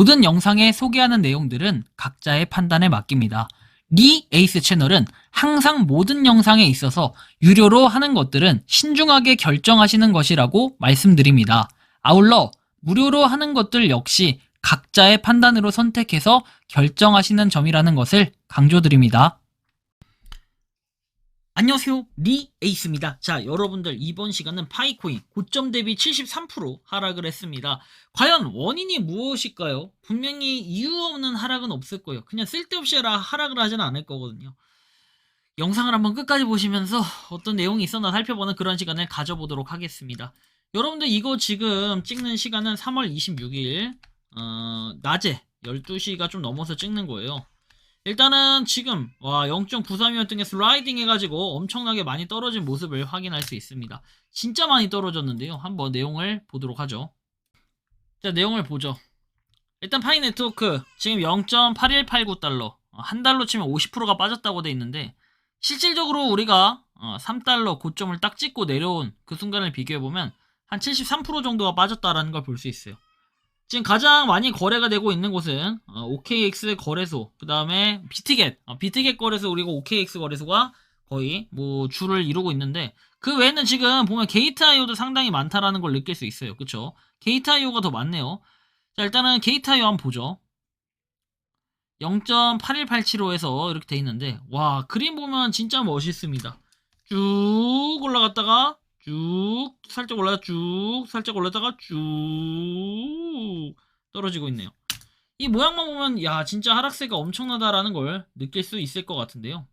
모든 영상에 소개하는 내용들은 각자의 판단에 맡깁니다. 리 에이스 채널은 항상 모든 영상에 있어서 유료로 하는 것들은 신중하게 결정하시는 것이라고 말씀드립니다. 아울러 무료로 하는 것들 역시 각자의 판단으로 선택해서 결정하시는 점이라는 것을 강조드립니다. 안녕하세요, 리 에이스입니다. 자, 여러분들 이번 시간은 파이코인 고점 대비 73% 하락을 했습니다. 과연 원인이 무엇일까요? 분명히 이유 없는 하락은 없을 거예요. 그냥 쓸데없이 하락을 하지는 않을 거거든요. 영상을 한번 끝까지 보시면서 어떤 내용이 있었나 살펴보는 그런 시간을 가져보도록 하겠습니다. 여러분들 이거 지금 찍는 시간은 3월 26일 낮에 12시가 좀 넘어서 찍는 거예요. 일단은 지금 0.93이었던 슬라이딩 해가지고 엄청나게 많이 떨어진 모습을 확인할 수 있습니다. 진짜 많이 떨어졌는데요. 한번 내용을 보도록 하죠. 자, 내용을 보죠. 일단 파이 네트워크 지금 0.8189달러, 한 달로 치면 50%가 빠졌다고 돼 있는데, 실질적으로 우리가 3달러 고점을 딱 찍고 내려온 그 순간을 비교해보면 한 73% 정도가 빠졌다라는 걸 볼 수 있어요. 지금 가장 많이 거래가 되고 있는 곳은 OKX 거래소, 그 다음에 비트겟 거래소, 그리고 OKX 거래소가 거의 줄을 이루고 있는데, 그 외에는 지금 보면 게이트IO도 상당히 많다라는 걸 느낄 수 있어요. 그쵸? 게이트IO가 더 많네요. 자, 일단은 게이트IO 한번 보죠. 0.81875에서 이렇게 돼 있는데, 와, 그림 보면 진짜 멋있습니다. 쭉 올라갔다가 쭉 살짝 올라가 쭉 살짝 올라다가 쭉 떨어지고 있네요. 이 모양만 보면 야, 진짜 하락세가 엄청나다라는 걸 느낄 수 있을 것 같은데요.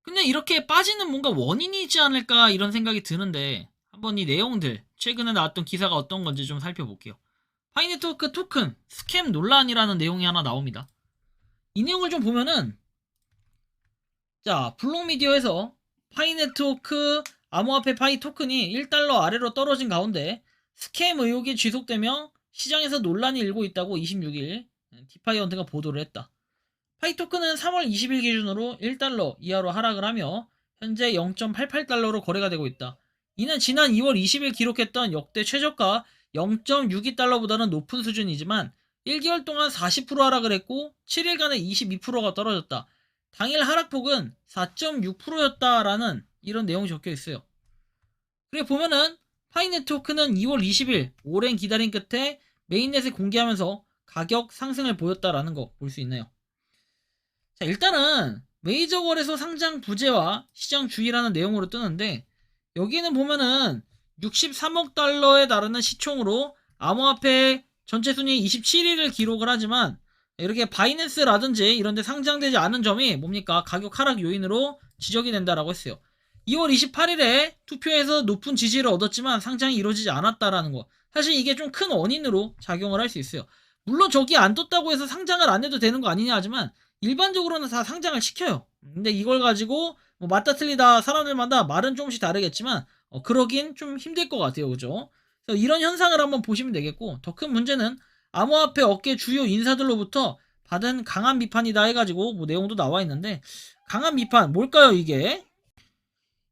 근데 이렇게 빠지는 뭔가 원인이 있지 않을까 이런 생각이 드는데, 한번 이 내용들 최근에 나왔던 기사가 어떤 건지 좀 살펴볼게요. 파이네트워크 토큰 스캠 논란이라는 내용이 하나 나옵니다. 이 내용을 좀 보면은, 자, 블록미디어에서 파이네트워크 암호화폐 파이 토큰이 1달러 아래로 떨어진 가운데 스캠 의혹이 지속되며 시장에서 논란이 일고 있다고 26일 디파이언트가 보도를 했다. 파이 토큰은 3월 20일 기준으로 1달러 이하로 하락을 하며 현재 0.88달러로 거래가 되고 있다. 이는 지난 2월 20일 기록했던 역대 최저가 0.62달러보다는 높은 수준이지만 1개월 동안 40% 하락을 했고 7일간에 22%가 떨어졌다. 당일 하락폭은 4.6%였다라는 이런 내용이 적혀 있어요. 그리고 보면은 파이 네트워크는 2월 20일 오랜 기다림 끝에 메인넷을 공개하면서 가격 상승을 보였다라는 거 볼 수 있네요. 자, 일단은 메이저 거래소 상장 부재와 시장 주의라는 내용으로 뜨는데, 여기는 보면은 63억 달러에 달하는 시총으로 암호화폐 전체 순위 27위를 기록을 하지만, 이렇게 바이낸스라든지 이런 데 상장되지 않은 점이 뭡니까? 가격 하락 요인으로 지적이 된다라고 했어요. 2월 28일에 투표에서 높은 지지를 얻었지만 상장이 이루어지지 않았다라는 거. 사실 이게 좀 큰 원인으로 작용을 할 수 있어요. 물론 저기 안 떴다고 해서 상장을 안 해도 되는 거 아니냐 하지만 일반적으로는 다 상장을 시켜요. 근데 이걸 가지고 맞다 틀리다 사람들마다 말은 조금씩 다르겠지만 그러긴 좀 힘들 것 같아요. 그죠? 그래서 이런 현상을 한번 보시면 되겠고, 더 큰 문제는 암호화폐 업계 주요 인사들로부터 받은 강한 비판이다 해가지고 내용도 나와 있는데, 강한 비판 뭘까요 이게?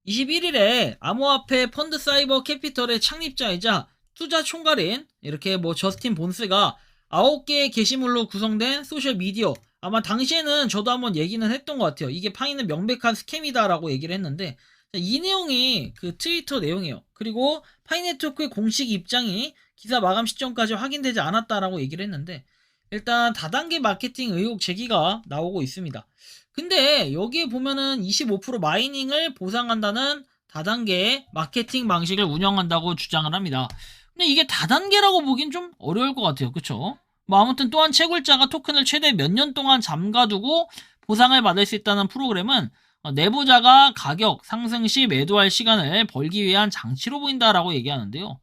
21일에 암호화폐 펀드 사이버 캐피털의 창립자이자 투자 총괄인 이렇게 저스틴 본스가 9개의 게시물로 구성된 소셜미디어, 아마 당시에는 저도 한번 얘기는 했던 것 같아요. 이게 파이는 명백한 스캠이다라고 얘기를 했는데, 이 내용이 그 트위터 내용이에요. 그리고 파이네트워크의 공식 입장이 기사 마감 시점까지 확인되지 않았다라고 얘기를 했는데, 일단 다단계 마케팅 의혹 제기가 나오고 있습니다. 근데 여기에 보면은 25% 마이닝을 보상한다는 다단계의 마케팅 방식을 운영한다고 주장을 합니다. 근데 이게 다단계라고 보긴 좀 어려울 것 같아요. 그쵸? 아무튼 또한 채굴자가 토큰을 최대 몇 년 동안 잠가두고 보상을 받을 수 있다는 프로그램은 내부자가 가격 상승 시 매도할 시간을 벌기 위한 장치로 보인다라고 얘기하는데요.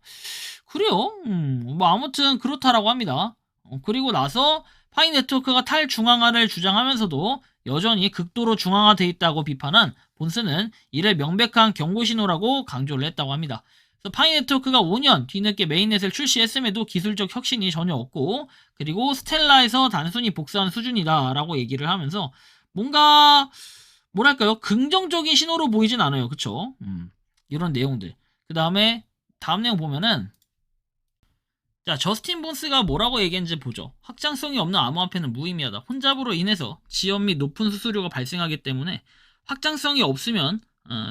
그래요? 아무튼 그렇다라고 합니다. 그리고 나서 파이 네트워크가 탈중앙화를 주장하면서도 여전히 극도로 중앙화되어 있다고 비판한 본스는 이를 명백한 경고 신호라고 강조를 했다고 합니다. 그래서 파이 네트워크가 5년 뒤늦게 메인넷을 출시했음에도 기술적 혁신이 전혀 없고, 그리고 스텔라에서 단순히 복사한 수준이다 라고 얘기를 하면서 뭔가 뭐랄까요, 긍정적인 신호로 보이진 않아요. 그쵸? 이런 내용들. 그 다음에 다음 내용 보면은, 자, 저스틴 본스가 뭐라고 얘기했는지 보죠. 확장성이 없는 암호화폐는 무의미하다. 혼잡으로 인해서 지연 및 높은 수수료가 발생하기 때문에 확장성이 없으면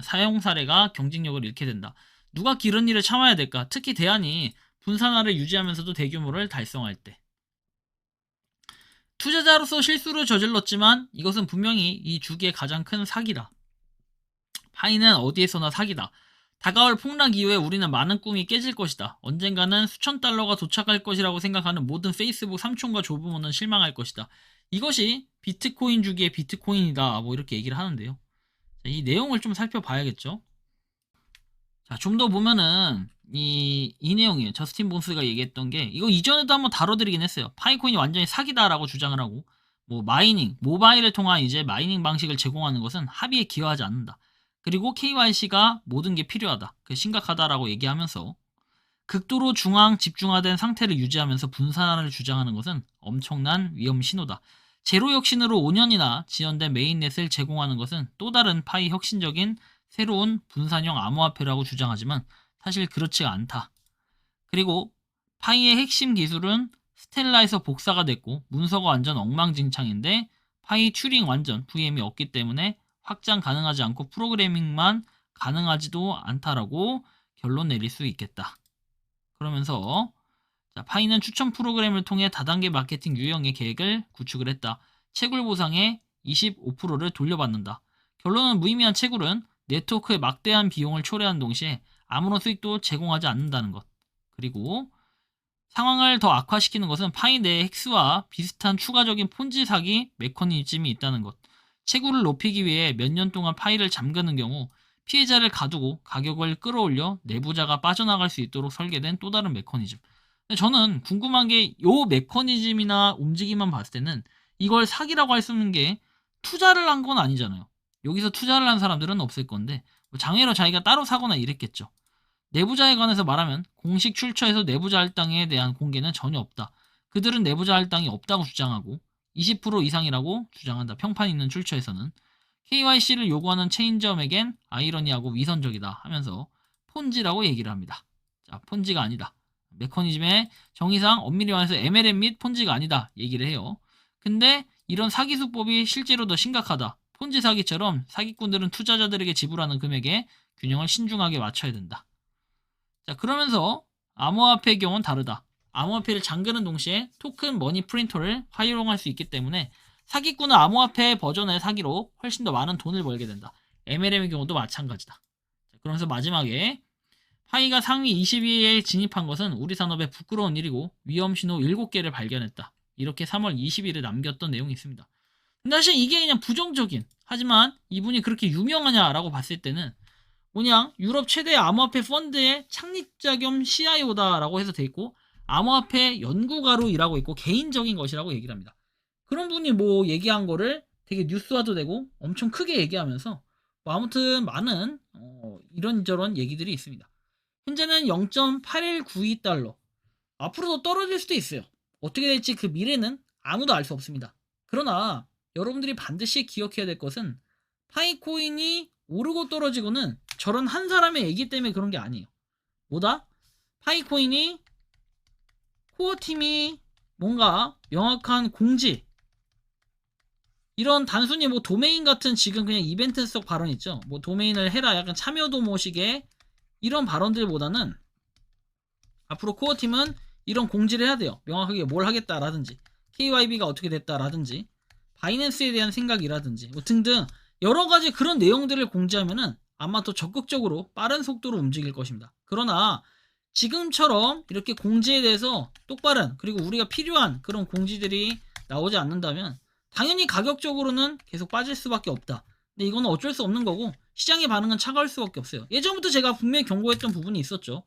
사용 사례가 경쟁력을 잃게 된다. 누가 이런 일을 참아야 될까? 특히 대안이 분산화를 유지하면서도 대규모를 달성할 때. 투자자로서 실수를 저질렀지만 이것은 분명히 이 주기의 가장 큰 사기다. 파이는 어디에서나 사기다. 다가올 폭락 이후에 우리는 많은 꿈이 깨질 것이다. 언젠가는 수천 달러가 도착할 것이라고 생각하는 모든 페이스북 삼촌과 조부모는 실망할 것이다. 이것이 비트코인 주기의 비트코인이다. 뭐 이렇게 얘기를 하는데요. 자, 이 내용을 좀 살펴봐야겠죠. 자, 좀 더 보면은 이 내용이에요. 저스틴 본스가 얘기했던 게 이거 이전에도 한번 다뤄드리긴 했어요. 파이코인이 완전히 사기다라고 주장을 하고 뭐 마이닝, 모바일을 통한 이제 마이닝 방식을 제공하는 것은 합의에 기여하지 않는다. 그리고 KYC가 모든 게 필요하다. 그 심각하다라고 얘기하면서 극도로 중앙 집중화된 상태를 유지하면서 분산화를 주장하는 것은 엄청난 위험 신호다. 제로 혁신으로 5년이나 지연된 메인넷을 제공하는 것은 또 다른 파이 혁신적인 새로운 분산형 암호화폐라고 주장하지만 사실 그렇지가 않다. 그리고 파이의 핵심 기술은 스텔라에서 복사가 됐고 문서가 완전 엉망진창인데 파이 튜링 완전 VM이 없기 때문에 확장 가능하지 않고 프로그래밍만 가능하지도 않다라고 결론 내릴 수 있겠다. 그러면서 자, 파이는 추천 프로그램을 통해 다단계 마케팅 유형의 계획을 구축을 했다. 채굴 보상의 25%를 돌려받는다. 결론은 무의미한 채굴은 네트워크에 막대한 비용을 초래하는 동시에 아무런 수익도 제공하지 않는다는 것. 그리고 상황을 더 악화시키는 것은 파이 내 헥스와 비슷한 추가적인 폰지 사기 메커니즘이 있다는 것. 채굴을 높이기 위해 몇 년 동안 파이를 잠그는 경우 피해자를 가두고 가격을 끌어올려 내부자가 빠져나갈 수 있도록 설계된 또 다른 메커니즘. 근데 저는 궁금한 게 요 메커니즘이나 움직임만 봤을 때는 이걸 사기라고 할 수 있는 게 투자를 한 건 아니잖아요. 여기서 투자를 한 사람들은 없을 건데 뭐 장애로 자기가 따로 사거나 이랬겠죠. 내부자에 관해서 말하면 공식 출처에서 내부자 할당에 대한 공개는 전혀 없다. 그들은 내부자 할당이 없다고 주장하고 20% 이상이라고 주장한다. 평판 있는 출처에서는. KYC를 요구하는 체인점에겐 아이러니하고 위선적이다 하면서 폰지라고 얘기를 합니다. 자, 폰지가 아니다. 메커니즘의 정의상 엄밀히 말해서 MLM 및 폰지가 아니다 얘기를 해요. 근데 이런 사기 수법이 실제로 더 심각하다. 폰지 사기처럼 사기꾼들은 투자자들에게 지불하는 금액에 균형을 신중하게 맞춰야 된다. 자, 그러면서 암호화폐의 경우는 다르다. 암호화폐를 잠그는 동시에 토큰 머니 프린터를 활용할 수 있기 때문에 사기꾼은 암호화폐 버전의 사기로 훨씬 더 많은 돈을 벌게 된다. MLM의 경우도 마찬가지다. 자, 그러면서 마지막에 파이가 상위 20위에 진입한 것은 우리 산업에 부끄러운 일이고 위험 신호 7개를 발견했다. 이렇게 3월 20일에 남겼던 내용이 있습니다. 근데 사실 이게 그냥 부정적인, 하지만 이분이 그렇게 유명하냐라고 봤을 때는 뭐냐, 유럽 최대 암호화폐 펀드의 창립자 겸 CIO다라고 해서 돼 있고 암호화폐 연구가로 일하고 있고 개인적인 것이라고 얘기를 합니다. 그런 분이 뭐 얘기한 거를 되게 뉴스화도 되고 엄청 크게 얘기하면서 뭐 아무튼 많은 이런저런 얘기들이 있습니다. 현재는 0.8192달러. 앞으로도 떨어질 수도 있어요. 어떻게 될지 그 미래는 아무도 알 수 없습니다. 그러나 여러분들이 반드시 기억해야 될 것은 파이코인이 오르고 떨어지고는 저런 한 사람의 얘기 때문에 그런 게 아니에요. 뭐다? 파이코인이 코어팀이 뭔가 명확한 공지, 이런 단순히 뭐 도메인 같은 지금 그냥 이벤트성 발언 있죠. 뭐 도메인을 해라 약간 참여도 모식의 이런 발언들보다는 앞으로 코어팀은 이런 공지를 해야 돼요. 명확하게 뭘 하겠다라든지 KYB가 어떻게 됐다라든지 바이낸스에 대한 생각이라든지 뭐 등등 여러가지 그런 내용들을 공지하면은 아마 더 적극적으로 빠른 속도로 움직일 것입니다. 그러나 지금처럼 이렇게 공지에 대해서 똑바른 그리고 우리가 필요한 그런 공지들이 나오지 않는다면 당연히 가격적으로는 계속 빠질 수밖에 없다. 근데 이거는 어쩔 수 없는 거고 시장의 반응은 차가울 수밖에 없어요. 예전부터 제가 분명히 경고했던 부분이 있었죠.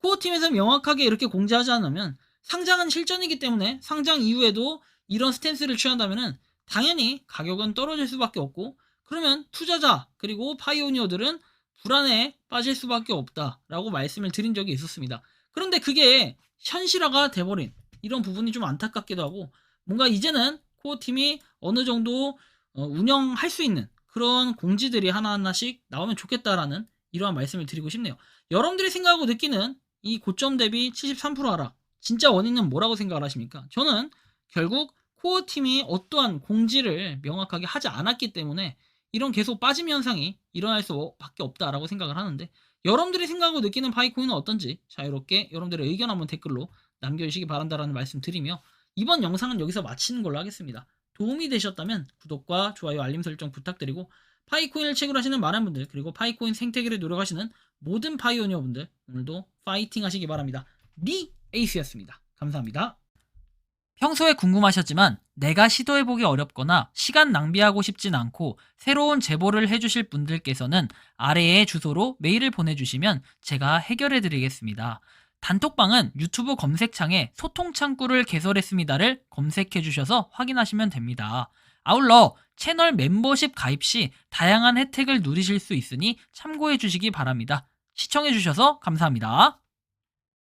코어팀에서 명확하게 이렇게 공지하지 않으면 상장은 실전이기 때문에 상장 이후에도 이런 스탠스를 취한다면 당연히 가격은 떨어질 수밖에 없고 그러면 투자자 그리고 파이오니어들은 불안에 빠질 수밖에 없다라고 말씀을 드린 적이 있었습니다. 그런데 그게 현실화가 돼버린 이런 부분이 좀 안타깝기도 하고 뭔가 이제는 코어팀이 어느 정도 운영할 수 있는 그런 공지들이 하나하나씩 나오면 좋겠다라는 이러한 말씀을 드리고 싶네요. 여러분들이 생각하고 느끼는 이 고점 대비 73% 하락 진짜 원인은 뭐라고 생각을 하십니까? 저는 결국 코어 팀이 어떠한 공지를 명확하게 하지 않았기 때문에 이런 계속 빠짐 현상이 일어날 수밖에 없다라고 생각을 하는데, 여러분들이 생각하고 느끼는 파이코인은 어떤지 자유롭게 여러분들의 의견 한번 댓글로 남겨주시기 바란다라는 말씀 드리며, 이번 영상은 여기서 마치는 걸로 하겠습니다. 도움이 되셨다면 구독과 좋아요, 알림 설정 부탁드리고, 파이코인을 채굴하시는 많은 분들, 그리고 파이코인 생태계를 노력하시는 모든 파이오니어분들, 오늘도 파이팅 하시기 바랍니다. 니 에이스였습니다. 감사합니다. 평소에 궁금하셨지만 내가 시도해보기 어렵거나 시간 낭비하고 싶진 않고 새로운 제보를 해주실 분들께서는 아래의 주소로 메일을 보내주시면 제가 해결해드리겠습니다. 단톡방은 유튜브 검색창에 소통창구를 개설했습니다를 검색해주셔서 확인하시면 됩니다. 아울러 채널 멤버십 가입 시 다양한 혜택을 누리실 수 있으니 참고해주시기 바랍니다. 시청해주셔서 감사합니다.